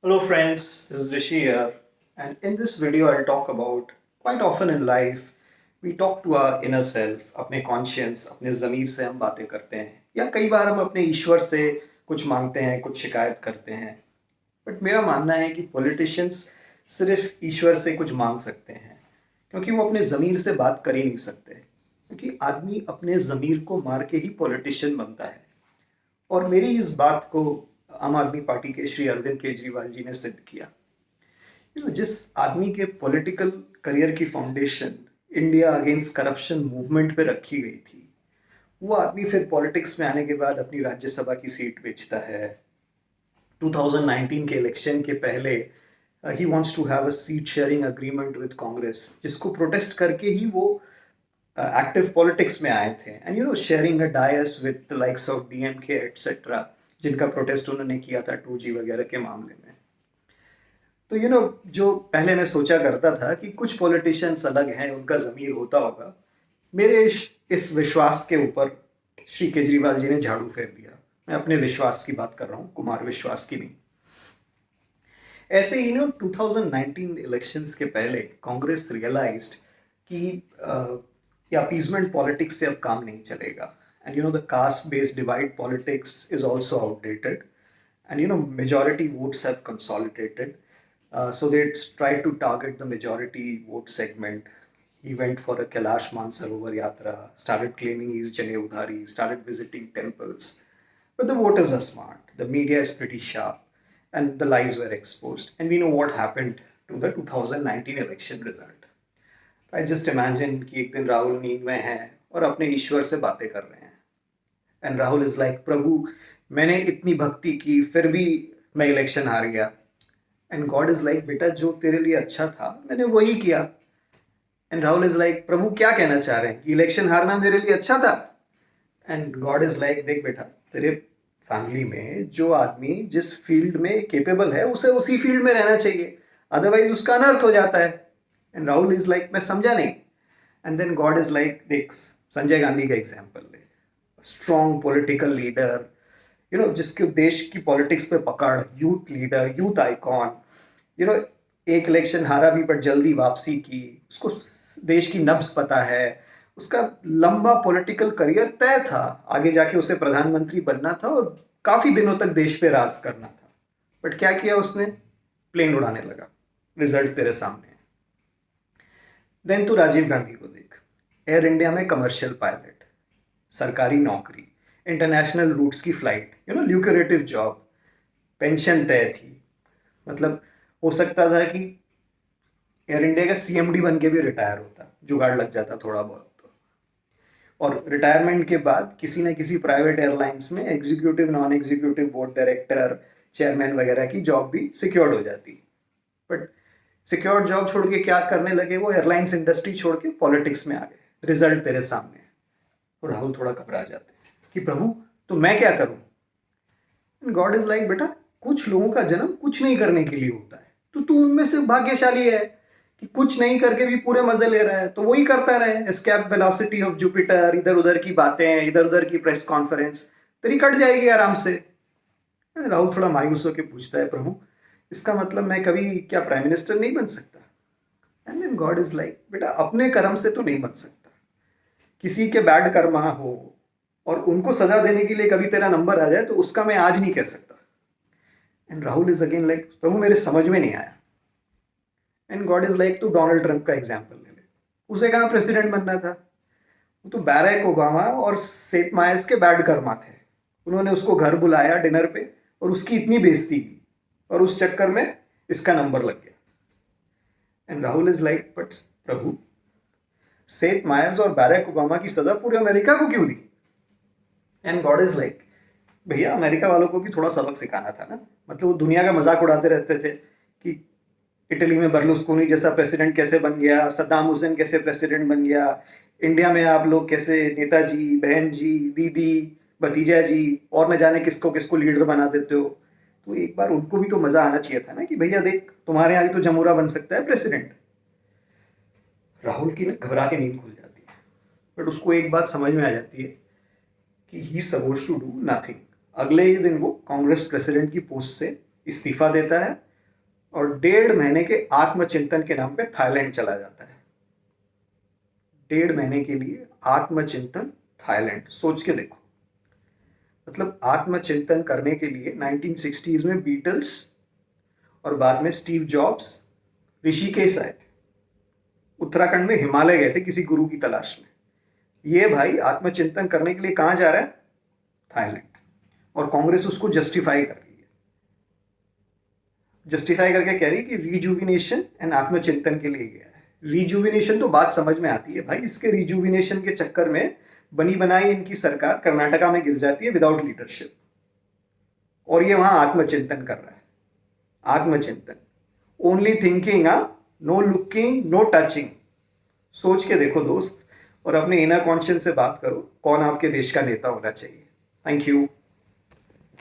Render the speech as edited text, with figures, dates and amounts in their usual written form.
Hello friends, this is Rishi here, and in this video I'll talk about quite often in life we talk to our inner self, अपने conscience, अपने ज़मीर से हम बातें करते हैं या कई बार हम अपने ईश्वर से कुछ मांगते हैं, कुछ शिकायत करते हैं। बट मेरा मानना है कि पॉलिटिशियंस सिर्फ ईश्वर से कुछ मांग सकते हैं क्योंकि वो अपने ज़मीर से बात कर ही नहीं सकते, क्योंकि आदमी अपने ज़मीर को मार के ही पॉलिटिशियन बनता है। और मेरी इस बात को आम आदमी पार्टी के श्री अरविंद केजरीवाल जी ने सिद्ध किया। जिस आदमी के पॉलिटिकल करियर की foundation India against corruption movement पे रखी गई थी, वो आदमी फिर पॉलिटिक्स में आने के बाद अपनी राज्यसभा की सीट बेचता है। 2019 के इलेक्शन के पहले ही wants to have a seat sharing agreement with Congress, जिसको प्रोटेस्ट करके ही वो एक्टिव पॉलिटिक्स में आए थे। And sharing a dais with the likes of DMK etcetera, जिनका प्रोटेस्ट उन्होंने किया था 2G वगैरह के मामले में। तो जो पहले मैं सोचा करता था कि कुछ पॉलिटिशियंस अलग हैं, उनका ज़मीर होता होगा, मेरे इस विश्वास के ऊपर श्री केजरीवाल जी ने झाड़ू फेर दिया। मैं अपने विश्वास की बात कर रहा हूँ, कुमार विश्वास की नहीं। ऐसे ही 2019 इलेक्शंस के पहले कांग्रेस रियलाइज्ड कि ये अपीजमेंट पॉलिटिक्स से अब काम नहीं चलेगा। And the caste based divide politics is also outdated, and majority votes have consolidated. So they tried to target the majority vote segment. He went for a Kailash Mansarovar Yatra, started claiming he's Jane Udhari, started visiting temples. But the voters are smart, the media is pretty sharp, and the lies were exposed. And we know what happened to the 2019 election result. I just imagine कि एक दिन राहुल नींद में है और अपने ईश्वर से बातें कर रहे हैं। एंड राहुल इज लाइक, प्रभु मैंने इतनी भक्ति की फिर भी मैं इलेक्शन हार गया। एंड गॉड इज लाइक, बेटा जो तेरे लिए अच्छा था मैंने वही किया। एंड राहुल इज लाइक, प्रभु क्या कहना चाह रहे हैं कि इलेक्शन हारना मेरे लिए अच्छा था? एंड गॉड इज लाइक, देख बेटा, तेरे फैमिली में जो आदमी जिस फील्ड में केपेबल है उसे उसी फील्ड में रहना चाहिए, अदरवाइज उसका अनर्थ हो जाता है। एंड राहुल इज लाइक, मैं समझा नहीं। And then God is like, देख संजय गांधी का एग्जाम्पल ले, स्ट्रॉन्ग पॉलिटिकल लीडर, जिसके देश की पॉलिटिक्स पे पकड़, यूथ लीडर, यूथ आइकॉन, एक इलेक्शन हारा भी पर जल्दी वापसी की, उसको देश की नब्ज पता है, उसका लंबा पॉलिटिकल करियर तय था, आगे जाके उसे प्रधानमंत्री बनना था और काफी दिनों तक देश पे राज करना था। बट क्या किया उसने? प्लेन उड़ाने लगा। रिजल्ट तेरे सामने है। देन तू राजीव गांधी को देख, एयर इंडिया में कमर्शियल पायलट, सरकारी नौकरी, इंटरनेशनल रूट्स की फ्लाइट, ल्यूक्रेटिव जॉब, पेंशन तय थी। मतलब हो सकता था कि एयर इंडिया का CMD बन के भी रिटायर होता, जुगाड़ लग जाता थोड़ा बहुत तो। और रिटायरमेंट के बाद किसी न किसी प्राइवेट एयरलाइंस में executive, non executive, board director, chairman वगैरह की जॉब भी सिक्योर्ड हो जाती। बट सिक्योर्ड जॉब छोड़ के क्या करने लगे? वो एयरलाइंस इंडस्ट्री छोड़ के पॉलिटिक्स में आ गए। रिजल्ट तेरे सामने। और राहुल थोड़ा घबरा जाते हैं कि प्रभु तो मैं क्या करूं? गॉड इज लाइक, बेटा कुछ लोगों का जन्म कुछ नहीं करने के लिए होता है, तो तू उनमें से भाग्यशाली है कि कुछ नहीं करके भी पूरे मजे ले रहा है, तो वही करता रहे। एस्केप वेलोसिटी ऑफ जुपिटर, इधर उधर की बातें, इधर उधर की प्रेस कॉन्फ्रेंस तेरी कट जाएगी आराम से। राहुल थोड़ा मायूस होकर पूछता है, प्रभु इसका मतलब मैं कभी क्या प्राइम मिनिस्टर नहीं बन सकता? And then God is like, बेटा अपने कर्म से तो नहीं बन सकता, किसी के बैड कर्मा हो और उनको सजा देने के लिए कभी तेरा नंबर आ जाए तो उसका मैं आज नहीं कह सकता। And Rahul is again like, प्रभु मेरे समझ में नहीं आया। एंड गॉड इज लाइक, तू डोनाल्ड ट्रंप का एग्जाम्पल ले ले, उसे कहाँ प्रेसिडेंट बनना था? वो तो बैरक ओबामा और सेठ मायस के बैड कर्मा थे। उन्होंने उसको घर बुलाया डिनर पे और उसकी इतनी बेइज्जती की और उस चक्कर में इसका नंबर लग गया। And Rahul is like, but प्रभु सेठ मायर्स और बैरक ओबामा की सजा पूरे अमेरिका को क्यों दी? एंड गॉड इज लाइक, भैया अमेरिका वालों को भी थोड़ा सबक सिखाना था ना। मतलब वो दुनिया का मजाक उड़ाते रहते थे कि इटली में बर्लुस्कोनी जैसा प्रेसिडेंट कैसे बन गया, सद्दाम हुसैन कैसे प्रेसिडेंट बन गया, इंडिया में आप लोग कैसे नेताजी, बहन जी, दीदी, भतीजा जी और न जाने किसको किसको लीडर बना देते हो। तो एक बार उनको भी तो मजा आना चाहिए था ना कि भैया देख तुम्हारे यहाँ भी तो जमूरा बन सकता है प्रेसिडेंट। राहुल की घबरा के नींद खुल जाती है, बट उसको एक बात समझ में आ जाती है कि ही सपोज टू डू नथिंग। अगले ही दिन वो कांग्रेस प्रेसिडेंट की पोस्ट से इस्तीफा देता है और 1.5 महीने के आत्मचिंतन के नाम पे थाईलैंड चला जाता है। 1.5 महीने के लिए आत्मचिंतन थाईलैंड, सोच के देखो। मतलब आत्मचिंतन करने के लिए 1960s में बीटल्स और बाद में स्टीव जॉब्स ऋषिकेश आए थे, उत्तराखंड में हिमालय गए थे किसी गुरु की तलाश में। ये भाई आत्मचिंतन करने के लिए कहाँ जा रहा है? थाईलैंड। और कांग्रेस उसको जस्टिफाई कर रही है, जस्टिफाई करके कह रही है कि रिजुविनेशन एंड आत्मचिंतन के लिए गया है। रिजुविनेशन तो बात समझ में आती है भाई, इसके रिजुविनेशन के चक्कर में बनी बनाई इनकी सरकार कर्नाटका में गिर जाती है विदाउट लीडरशिप, और ये वहां आत्मचिंतन कर रहा है। आत्मचिंतन, only thinking, no looking, no touching. सोच के देखो दोस्त, और अपने इनर कॉन्शियस से बात करो कौन आपके देश का नेता होना चाहिए। Thank you.